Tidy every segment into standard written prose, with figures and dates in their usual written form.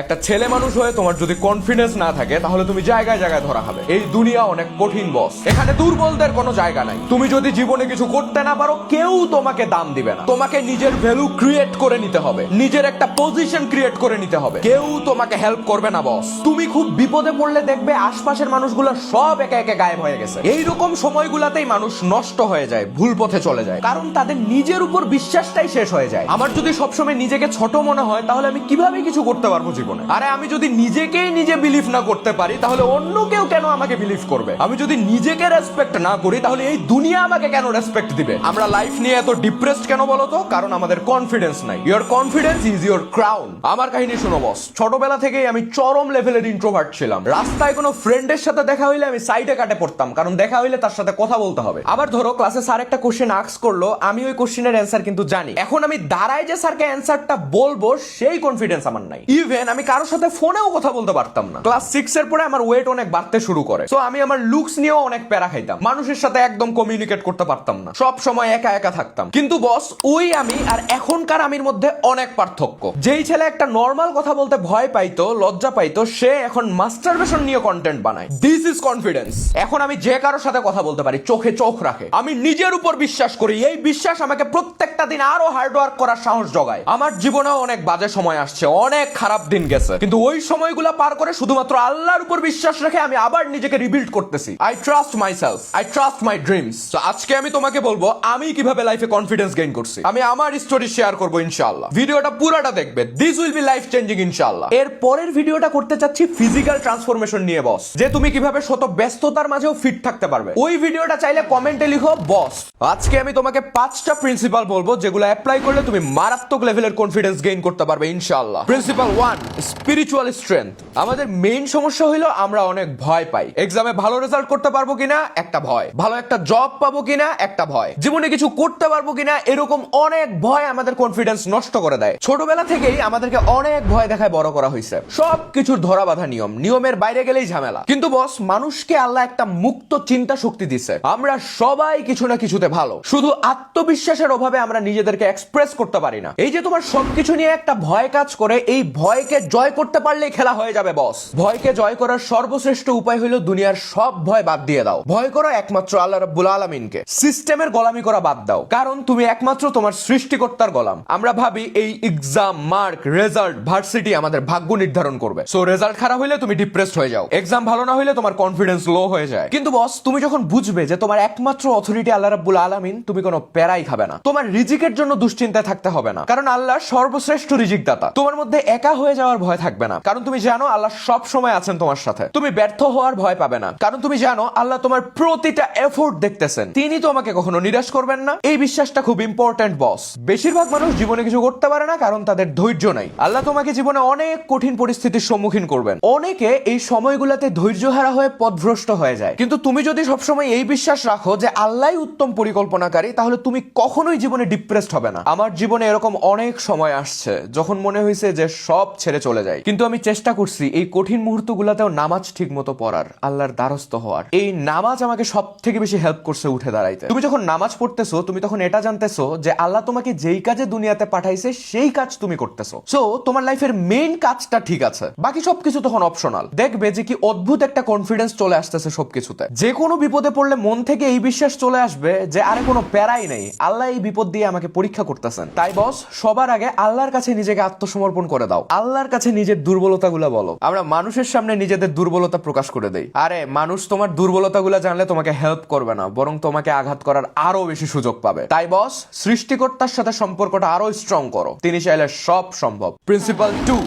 একটা ছেলে মানুষ হয়ে তোমার যদি কনফিডেন্স না থাকে তাহলে তুমি জায়গায় জায়গায় ধরা খাবে। এই দুনিয়া অনেক কঠিন বস, এখানে দুর্বলদের কোনো জায়গা নাই। তুমি যদি জীবনে কিছু করতে না পারো কেউ তোমাকে দাম দিবে না। তোমাকে নিজের ভ্যালু ক্রিয়েট করে নিতে হবে, নিজের একটা পজিশন ক্রিয়েট করে নিতে হবে। কেউ তোমাকে হেল্প করবে না বস। তুমি খুব বিপদে পড়লে দেখবে আশপাশের মানুষগুলো সব একে একে গায়েব হয়ে গেছে। এইরকম সময়গুলাতেই মানুষ নষ্ট হয়ে যায়, ভুল পথে চলে যায়, কারণ তাদের নিজের উপর বিশ্বাসটাই শেষ হয়ে যায়। আমার যদি সবসময় নিজেকে ছোট মনে হয় তাহলে আমি কিভাবে কিছু করতে পারবো জীবনে? আরে আমি যদি নিজেকেই নিজে বিলিভ না করতে পারি তাহলে অন্য কেউ কেন আমাকে বিলিভ করবে? আমি যদি নিজেকে রেসপেক্ট না করি তাহলে এই দুনিয়া আমাকে কেন রেসপেক্ট দিবে? আমরা লাইফ নিয়ে এত ডিপ্রেসড কেন বলো তো? কারণ আমাদের কনফিডেন্স নাই। Your confidence is your crown. আমার কাহিনী শুনো বস। ছোটবেলা থেকেই আমি চরম লেভেলের ইন্ট্রোভার্ট ছিলাম। রাস্তায় কোনো ফ্রেন্ডের সাথে দেখা হইলে আমি সাইডে কাটে পড়তাম, কারণ দেখা হইলে তার সাথে কথা বলতে হবে। আবার ধরো ক্লাসে স্যার একটা কোশ্চেন আস্ক করলো, আমি ওই কোশ্চেনের অ্যান্সার কিন্তু জানি, এখন আমি দাঁড়ায় যে স্যারকে অ্যান্সারটা বলবো সেই কনফিডেন্স আমার নাই। ইভেন আমি কারোর সাথে ফোনেও কথা বলতে পারতাম না। ক্লাস 6 এর পরে আমার ওয়েট অনেক বাড়তে শুরু করে, সো আমি আমার লুকস নিয়েও অনেক প্যারা খাইতাম। মানুষের সাথে একদম কমিউনিকেট করতে পারতাম না, সব সময় একা একা থাকতাম। কিন্তু বস, ওই আমি আর এখনকার আমির মধ্যে অনেক পার্থক্য। যেই ছেলে একটা নর্মাল কথা বলতে ভয় পাইতো, লজ্জা পাইতো, সে এখন মাস্টারবেশন নিয়ে কন্টেন্ট বানায়। This is confidence. এখন আমি যে কারোর সাথে কথা বলতে পারি, চোখে চোখ রাখে। আমি নিজের উপর বিশ্বাস করি। এই বিশ্বাস আমাকে প্রত্যেকটা দিন আরো হার্ড ওয়ার্ক করার সাহস জোগায়। আমার জীবনেও অনেক বাজে সময় আসছে, অনেক খারাপ দিন গেছে, কিন্তু ওই সময়গুলো পার করে শুধুমাত্র আল্লাহর উপর বিশ্বাস রেখে আমি আবার নিজেকে রিবিল্ড করতেছি। I trust myself, I trust my dreams. তো আজকে আমি তোমাকে বলবো আমি কিভাবে লাইফে কনফিডেন্স গেইন করছি। আমি আমার স্টোরি শেয়ার করবো ইনশাআল্লাহ। ভিডিওটা পুরোটা দেখবে, this will be life changing ইনশাআল্লাহ। এর পরের ভিডিওটা করতে চাচ্ছি ফিজিক্যাল ট্রান্সফরমেশন নিয়ে বস, যে তুমি কিভাবে শত ব্যস্ততার মাঝেও ফিট থাকতে পারবে। ওই ভিডিওটা চাইলে কমেন্টে লিখো বস। আজকে আমি তোমাকে 5টা প্রিন্সিপাল বলবো যেগুলো অ্যাপ্লাই করলে তুমি মারাত্মক লেভেলের কনফিডেন্স গেইন করতে পারবে ইনশাআল্লাহ। Principal 1, spiritual strength. আমাদের মেইন সমস্যা হলো আমরা অনেক ভয় পাই। এক্সামে ভালো রেজাল্ট করতে পারবো কিনা একটা ভয়, ভালো একটা জব পাবো কিনা একটা ভয়, জীবনে কিছু করতে পারবো কিনা এরকম অনেক ভয় আমাদের কনফিডেন্স নষ্ট করে দেয়। ছোটবেলা থেকেই আমাদেরকে অনেক ভয় দেখায় বড় করা হয়েছে। সব কিছুর ধরা বাঁধা নিয়ম, নিয়মের বাইরে গেলেই ঝামেলা। কিন্তু বস, মানুষকে আল্লাহ একটা মুক্ত চিন্তা শক্তি দিছে। আমরা সবাই কিছু না কিছুতে ভালো, শুধু আত্মবিশ্বাসের অভাবে আমরা নিজেদেরকে এক্সপ্রেস করতে পারি না। এই যে তোমার সবকিছু নিয়ে একটা ভয় কাজ করে, এই ভয়কে জয় করতে পারলেই খেলা হয়ে যাবে বস। ভয়কে জয় করার সর্বশ্রেষ্ঠ উপায় হলো দুনিয়ার সব ভয় বাদ দিয়ে দাও। ভয় করো একমাত্র আল্লাহ রাব্বুল আলামিনকে। সিস্টেমের গোলামি করা বাদ দাও, কারণ তুমি একমাত্র তোমার সৃষ্টিকর্তার গোলাম। আমরা ভাবি এই এক্সাম, মার্ক, রেজাল্ট, ভার্সিটি আমাদের ভাগ্য নির্ধারণ করবে। সো রেজাল্ট খারাপ হইলে তুমি ডিপ্রেসড হয়ে যাও, এক্সাম ভালো না হইলে তোমার কনফিডেন্স লো হয়ে যায়। কিন্তু বস, তুমি যখন বুঝবে যে তোমার একমাত্র অথরিটি আল্লাহ রাব্বুল আলামিন, তুমি কোনো প্যারাই খাবে না। তোমার রিজিকের জন্য দুশ্চিন্তায় থাকতে হবে না, কারণ আল্লাহ সর্বশ্রেষ্ঠ রিজিক দাতা। তোমার মধ্যে একা হয়ে যাওয়ার ভয় থাকবে না, কারণ তুমি জানো আল্লাহ সব সময় আছেন তোমার সাথে। তুমি ব্যর্থ হওয়ার ভয় পাবে না, কারণ তুমি জানো আল্লাহ তোমার প্রতিটা এফোর্ট দেখতেছেন। তিনি তোমাকে কখনো নিরাশ করবেন না। এই বিশ্বাসটা খুব ইম্পর্টেন্ট বস। বেশিরভাগ মানুষ জীবনে কিছু করতে পারে না কারণ তাদের ধৈর্য নাই। আল্লাহ তোমাকে জীবনে অনেক কঠিন পরিস্থিতির সম্মুখীন করবেন। অনেকে এই সময়গুলোতে ধৈর্যহারা হয়ে পথভ্রষ্ট হয়ে যায়, কিন্তু তুমি যদি সবসময় এই বিশ্বাস রাখো যে আল্লাহই উত্তম পরিকল্পনাকারী, তাহলে তুমি কখনোই জীবনে ডিপ্রেসড হবে না। আমার জীবনে এরকম অনেক সময় আসছে যখন মনে হয়েছে যে সব ছেড়ে চলে যায়, কিন্তু আমি চেষ্টা করছি এই কঠিন মুহূর্তগুলোতেও নামাজ ঠিক মতো পড়ার, আল্লাহর দ্বারস্থ হওয়ার। এই নামাজ আমাকে সব থেকে বেশি হেল্প করছে উঠে দাঁড়াইতে। তুমি যখন নামাজ পড়তেছো, তুমি তখন এটা জানতেছো যে আল্লাহ তোমাকে যেই কাজে দুনিয়াতে পাঠাইছে সেই কাজ তুমি করতেছো। সো তোমার লাইফের মেইন কাজটা ঠিক আছে, বাকি সবকিছু তখন অপশনাল। দেখবে যে কি অদ্ভুত একটা কনফিডেন্স চলে আসতেছে সবকিছুতে। যে কোনো বিপদে পড়লে মন থেকে এই বিশ্বাস চলে আসবে যে আরে কোনো প্যারাই নেই, আল্লাহ এই বিপদ দিয়ে আমাকে পরীক্ষা করতেছেন। তাই বস, সবার আগে আল্লাহর কাছে নিজেকে আত্মসমর্পণ করে দাও। আল্লাহর কাছে নিজের দুর্বলতাগুলো বলো। আমরা মানুষের সামনে নিজেদের দুর্বলতা প্রকাশ করে দেই। আরে মানুষ তোমার দুর্বলতাগুলো জানলে তোমাকে হেল্প করবে না, বরং তোমাকে আঘাত করার আরো বেশি সুযোগ পাবে। তাই বস, সৃষ্টিকর্তার সাথে সম্পর্কটা আরো স্ট্রং করো। তিনি চাইলে সব সম্ভব। Principal 2,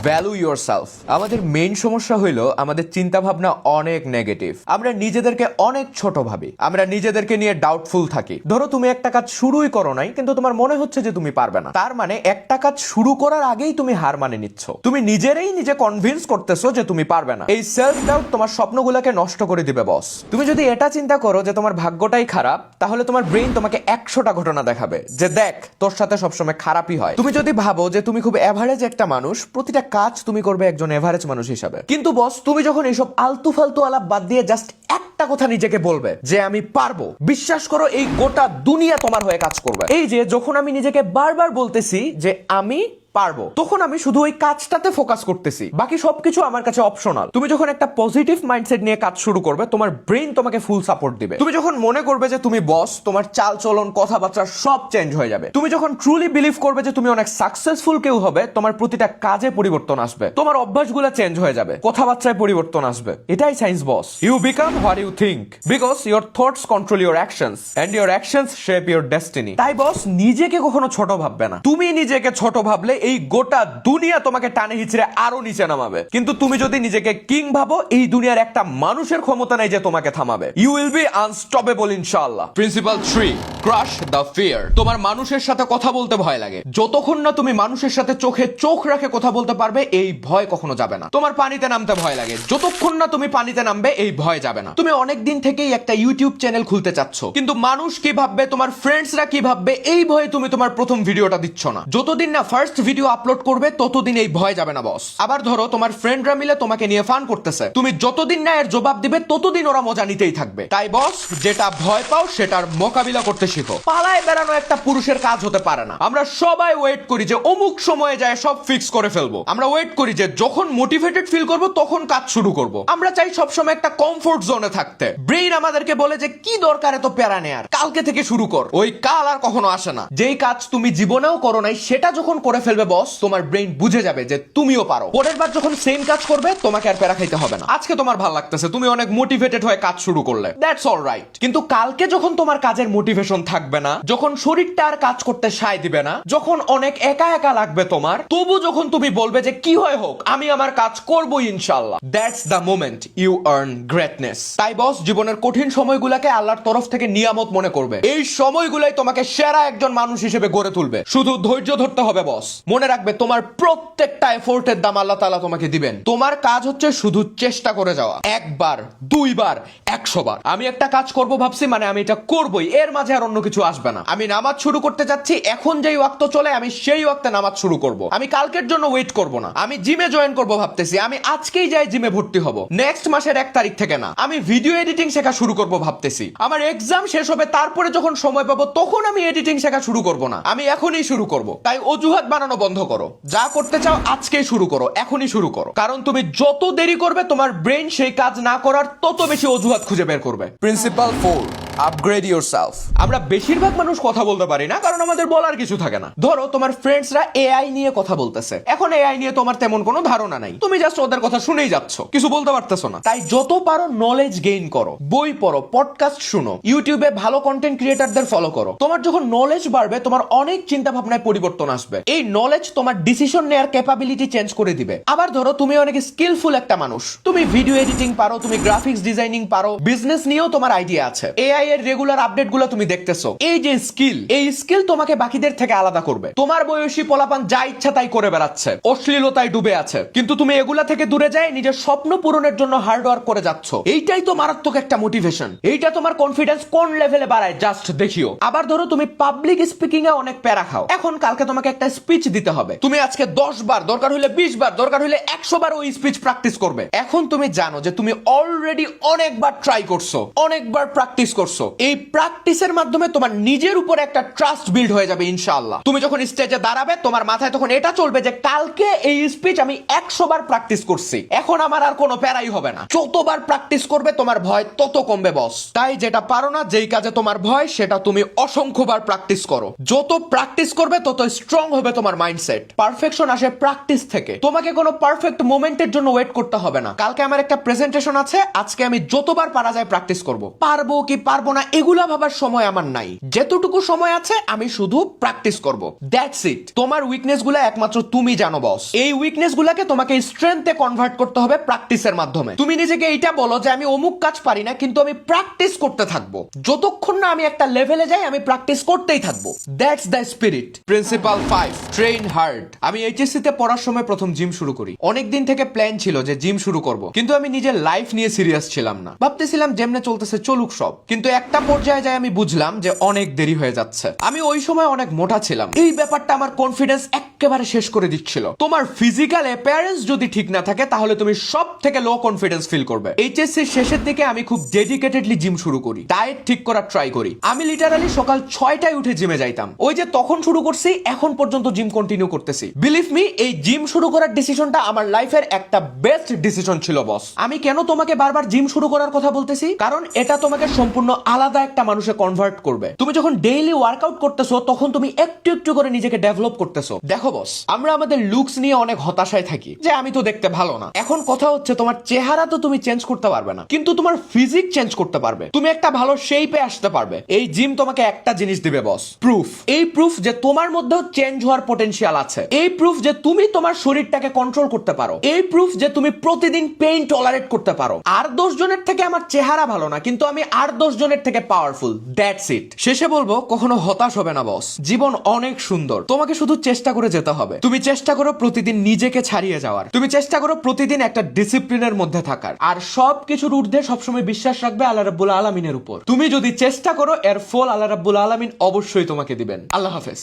value yourself. আমাদের মেইন সমস্যা হইলো আমাদের চিন্তা ভাবনা অনেক নেগেটিভ। আমরা নিজেদেরকে অনেক ছোট ভাবি, আমরা নিজেদেরকে নিয়ে ডাউটফুল থাকি। ধরো তুমি একটা কাজ শুরুই করো নাই, কিন্তু তোমার মনে হচ্ছে যে তুমি পারবে না, তার মানে একটা কাজ শুরু করার আগেই তুমি হার মানে নিচ্ছ। তুমি নিজেরাই নিজে কনভিন্স করতেছো যে তুমি পারবে না। এই সেলফ ডাউট তোমার স্বপ্নগুলোকে নষ্ট করে দিবে বস। তুমি যদি এটা চিন্তা করো যে তোমার ভাগ্যটাই খারাপ, তাহলে তোমার ব্রেইন তোমাকে 100টা ঘটনা দেখাবে যে দেখ তোর সাথে সবসময় খারাপই হয়। তুমি যদি ভাবো যে তুমি খুব এভারেজ একটা মানুষ, প্রতিটা কাজ তুমি করবে একজন এভারেজ মানুষ হিসাবে। কিন্তু বস, তুমি যখন এইসব আলতু ফালতু আলাপ বাদ দিয়ে জাস্ট একটা কথা নিজেকে বলবে যে আমি পারবো, বিশ্বাস করো এই গোটা দুনিয়া তোমার হয়ে কাজ করবে। এই যে যখন আমি নিজেকে বারবার বলতেছি যে আমি পারবো। তখন আমি শুধু ওই কাজটাতে ফোকাস করতেছি, বাকি সবকিছু আমার কাছে অপশনাল। তুমি যখন একটা পজিটিভ মাইন্ডসেট নিয়ে কাজ শুরু করবে, তোমার ব্রেন তোমাকে ফুল সাপোর্ট দিবে। তুমি যখন মনে করবে যে তুমি বস, তোমার চাল চলন, কথাবার্তা সব চেঞ্জ হয়ে যাবে। তুমি যখন ট্রুলি বিলিভ করবে যে তুমি অনেক সাকসেসফুল কেউ হবে, তোমার প্রতিটা কাজে পরিবর্তন আসবে, তোমার অভ্যাসগুলো চেঞ্জ হয়ে যাবে, কথাবার্তায় পরিবর্তন আসবে। এটাই science boss. You become what you think, because your thoughts control your actions and your actions shape your destiny. তাই বস, নিজেকে কখনো ছোট ভাববে না। তুমি নিজেকে ছোট ভাবলে এই গোটা দুনিয়া তোমাকে টানে হিচড়ে আরো নিচে নামাবে, কিন্তু তুমি যদি নিজেকে কিং ভাবো, এই দুনিয়ার একটা মানুষের ক্ষমতা নাই যে তোমাকে থামাবে। ইউ উইল বি আনস্টপেবল ইনশাআল্লাহ। Principle 3, crush the fear. তোমার মানুষের সাথে কথা বলতে ভয় লাগে। যতক্ষণ না তুমি মানুষের সাথে চোখে চোখ রাখে কথা বলতে পারবে, এই ভয় কখনো যাবে না। তোমার পানিতে নামতে ভয় লাগে। যতক্ষণ না তুমি পানিতে নামবে, এই ভয় যাবে না। তুমি অনেক দিন থেকেই একটা ইউটিউব চ্যানেল খুলতে চাচ্ছ, কিন্তু মানুষ কি ভাববে, তোমার ফ্রেন্ডসরা কি ভাববে, এই ভয়ে তুমি তোমার প্রথম ভিডিওটা দিচ্ছ না। যতদিন না ফার্স্ট ভিডিও আপলোড করবে, ততদিন এই ভয় যাবে না বস। আবার ধরো তোমার ফ্রেন্ডরা মিলে তোমাকে নিয়ে ফান করতেছে, তুমি যতদিন না এর জবাব দিবে, ততদিন ওরা মজা নিতেই থাকবে। তাই বস, যেটা ভয় পাও সেটার মোকাবিলা করতে শিখো। পালায় বেড়ানো একটা পুরুষের কাজ হতে পারে না। আমরা সবাই ওয়েট করি যে অমুক সময়ে যায় সব ফিক্স করে ফেলবো। আমরা ওয়েট করি যে যখন মোটিভেটেড ফিল করব, তখন কাজ শুরু করব। আমরা চাই সবসময় একটা কমফোর্ট জোনে থাকতে। ব্রেইন আমাদেরকে বলে যে কি দরকার এত প্যারা নেয়ার, কালকে থেকে শুরু কর। ওই কাল আর কখনো আসে না। যেই কাজ তুমি জীবনেও করো নাই, সেটা যখন করে ফেলবে বস, তোমার ব্রেইন বুঝে যাবে যে তুমিও পারো। পরের বার যখন সেম কাজ করবে, তোমাকে আর প্যারা খাইতে হবে না। আজকে তোমার ভালো লাগতেছে, তুমি অনেক মোটিভেটেড হয়ে কাজ শুরু করলে, দ্যাটস অলরাইট। কিন্তু কালকে যখন তোমার কাজের মোটিভেশন থাকবে না, যখন শরীরটা আর কাজ করতে সায় দিবে না, যখন অনেক একা একা লাগবে তোমার, তবু যখন তুমি বলবে যে কি হয় হোক, আমি আমার কাজ করবো ইনশাআল্লাহ, that's the moment you earn greatness. তাই বস, জীবনের কঠিন সময়গুলোকে আল্লাহর তরফ থেকে নিয়ামত মনে করবে। এই সময়গুলাই তোমাকে সেরা একজন মানুষ হিসেবে গড়ে তুলবে। শুধু ধৈর্য ধরতে হবে বস। মনে রাখবে, তোমার প্রত্যেকটা এফোর্টের দাম আল্লাহ তাআলা তোমাকে দিবেন। তোমার কাজ হচ্ছে শুধু চেষ্টা করে যাওয়া। একবার, দুইবার, 100 বার। আমি একটা কাজ করব ভাবছি, মানে আমি এটা করবই, এর মাঝে আর অন্য কিছু আসবে না। আমি নামাজ শুরু করতে যাচ্ছি, এখন যেই ওয়াক্ত চলে, আমি সেই ওয়াক্তে নামাজ শুরু করব। আমি কালকের জন্য ওয়েট করব না। আমি জিমে জয়েন করব ভাবতেছি, আমি আজকেই যাই জিমে ভর্তি হব। নেক্সট মাসের 1 তারিখ থেকে না। আমি ভিডিও এডিটিং শেখা শুরু করব ভাবতেছি। আমার এক্সাম শেষ হবে, তারপরে যখন সময় পাবো, তখন আমি এডিটিং শেখা শুরু করব না। আমি এখনই শুরু করব। তাই অজুহাত বানানো বন্ধ করো। যা করতে চাও আজকেই শুরু করো, এখনই শুরু করো। কারণ তুমি যত দেরি করবে, তোমার ব্রেন সেই কাজ না করার তত বেশি অজুহাত খুঁজে বের করবে। Principal 4, upgrade yourself. আমরা বেশিরভাগ মানুষ কথা বলতে পারি না, কারণ আমাদের বলার কিছু থাকে না। ধরো তোমার ফ্রেন্ডসরা এআই নিয়ে কথা বলতেছে, এখন এআই নিয়ে তোমার তেমন কোনো ধারণা নাই, তুমি জাস্ট ওদের কথা শুনেই যাচ্ছ, কিছু বলতে পারতেছো না। তাই যত পারো নলেজ গেইন করো, বই পড়ো, পডকাস্ট শুনো, ইউটিউবে ভালো কন্টেন্ট ক্রিয়েটরদের ফলো করো। তোমার যখন নলেজ বাড়বে, তোমার অনেক চিন্তা ভাবনায় পরিবর্তন আসবে। এই নলেজ তোমার ডিসিশন নেয়ার ক্যাপাবিলিটি চেঞ্জ করে দিবে। আবার ধরো তুমি অনেক স্কিলফুল একটা মানুষ, তুমি ভিডিও এডিটিং পারো, তুমি গ্রাফিক্স ডিজাইনিং পারো, বিজনেস নিয়েও তোমার আইডিয়া আছে, এআই এর রেগুলার আপডেট গুলো তুমি দেখতেছো। এই যে স্কিল, এই স্কিল তোমাকে বাকিদের থেকে আলাদা করবে। তোমার বয়সী পোলাপান যা ইচ্ছা তাই করে বেড়াচ্ছে, অশ্লীলতায় ডুবে আছে, কিন্তু তুমি এগুলা থেকে দূরে যায় নিজের স্বপ্ন পূরণের জন্য হার্ড ওয়ার্ক করে যাচ্ছ। এইটাই তো মারাত্মক একটা মোটিভেশন। এইটা তোমার কনফিডেন্স কোন লেভেলে বাড়ায় জাস্ট দেখিও। আবার ধরো তুমি পাবলিক স্পিকিং এ অনেক প্যারা খাও, এখন কালকে তোমাকে একটা স্পিচ দিতে হবে। তুমি আজকে 10 বার, দরকার হলে 20 বার, দরকার হলে 100 বার ওই স্পিচ প্র্যাকটিস করবে। এখন তুমি জানো যে তুমি অলরেডি অনেকবার ট্রাই করছো, অনেকবার প্র্যাকটিস করছো। এই প্র্যাকটিসের মাধ্যমে তোমার নিজের উপর একটা ট্রাস্ট বিল্ড হয়ে যাবে ইনশাআল্লাহ। তুমি যখন স্টেজে দাঁড়াবে, তোমার মাথায় তখন এটা চলবে যে কালকে এই স্পিচ আমি 100 বার প্র্যাকটিস করছি, এখন আমার আর কোনো প্যারাই হবে না। যতবার প্র্যাকটিস করবে, তোমার ভয় তত কমবে বস। তাই যেটা পারো না, যেই কাজে তোমার ভয়, সেটা তুমি অসংখ্যবার প্র্যাকটিস করো। যত প্র্যাকটিস করবে, তত স্ট্রং হবে তোমার মাইন্ডসেট। পারফেকশন আসে প্র্যাকটিস থেকে। তোমাকে কোনো পারফেক্ট মোমেন্টের জন্য ওয়েট করতে হবে না। কালকে আমার একটা প্রেজেন্টেশন আছে, আজকে আমি যতবার পারা যায় প্র্যাকটিস করব। পারবো কি পারবো না এগুলা ভাবার সময় আমার নাই। যেতটুকু সময় আছে, আমি শুধু প্র্যাকটিস করব, দ্যাটস ইট। তোমার উইকনেস গুলা একমাত্র তুমি জানো বস। এই উইকনেস গুলাকে তোমাকে স্ট্রেংথে কনভার্ট করতে হবে প্র্যাকটিসের মাধ্যমে। তুমি নিজেকে এইটা বলো যে আমি অমুক কাজ পারি না, কিন্তু আমি প্র্যাকটিস করতে থাকবো। যতক্ষণ না আমি একটা লেভেলে যাই, আমি প্র্যাকটিস করতেই থাকবো। That's the spirit. Principal 5, train hard. আমি এইচএসসি তে পড়ার সময় প্রথম জিম শুরু করি। অনেক দিন থেকে প্ল্যান ছিল যে জিম শুরু করব, কিন্তু আমি নিজের লাইফ নিয়ে সিরিয়াস ছিলাম না। ভাবতেছিলাম যেমনে চলতেছে চলুক সব। কিন্তু একটা পর্যায়ে যায় আমি বুঝলাম যে অনেক দেরি হয়ে যাচ্ছে। আমি ওই সময় অনেক মোটা ছিলাম, এই ব্যাপারটা আমার কনফিডেন্স একেবারে শেষ করে দিচ্ছিল। তোমার ফিজিক্যাল অ্যাপিয়ারেন্স যদি ঠিক না থাকে তাহলে তুমি সব থেকে লো কনফিডেন্স ফিল করবে। এইচএসসির শেষের দিকে আমি খুব ডেডিকেটেডলি জিম শুরু করি, ডায়েট ঠিক করার ট্রাই করি। আমি লিটারালি সকাল 6টায় উঠে জিমে যাইতাম। ওই যে তখন শুরু করছি, এখন পর্যন্ত জিম কন্টিনিউ করতেছি। বিলিভ মি, এই জিম শুরু করার ডিসিশনটা আমার লাইফের একটা বেস্ট ডিসিশন ছিল বস। আমি কেন তোমাকে বারবার জিম শুরু করার কথা বলতেছি, কারণ এটা তোমাকে সম্পূর্ণ আলাদা একটা মানুষে কনভার্ট করবে। তুমি যখন ডেইলি ওয়ার্কআউট করতেছো তখন তুমি একটু একটু করে নিজেকে ডেভেলপ করতেছো। দেখো বস, আমরা আমাদের লুকস নিয়ে অনেক হতাশায় থাকি যে আমি তো দেখতে ভালো না। এখন কথা হচ্ছে, তোমার চেহারা তো তুমি চেঞ্জ করতে পারবে না, কিন্তু তোমার ফিজিক চেঞ্জ করতে পারবে। তুমি একটা ভালো শেপে আসতে পারবে। এই জিম তোমাকে একটা জিনিস দিবে বস, প্রুফ। এই প্রুফ যে তোমার মধ্যেও চেঞ্জ হওয়ার পটেনশিয়াল আছে। এই প্রুফ যে তুমি তোমার শরীরটাকে কন্ট্রোল করতে পারো। এই প্রুফ যে তুমি প্রতিদিন পেইন টলারেট করতে পারো। আর 10 জনের থেকে আমার চেহারা ভালো না, কিন্তু আমি আর 10 জনের থেকে পাওয়ারফুল। That's it. শেষে বলবো, কখনো হতাশ হবে না বস। জীবন অনেক সুন্দর, তোমাকে শুধু চেষ্টা করে যেতে হবে। তুমি চেষ্টা করো প্রতিদিন নিজেকে ছাড়িয়ে যাওয়ার। তুমি চেষ্টা করো প্রতিদিন একটা ডিসিপ্লিনের মধ্যে থাকার। আর সবকিছুর ঊর্ধ্বে সবসময় বিশ্বাস রাখবে আল্লাহ রাব্বুল আলামিনের উপর। তুমি যদি চেষ্টা করো, এর ফল আল্লাহ রাব্বুল আলামিন অবশ্যই তোমাকে দিবেন। আল্লাহ হাফেজ।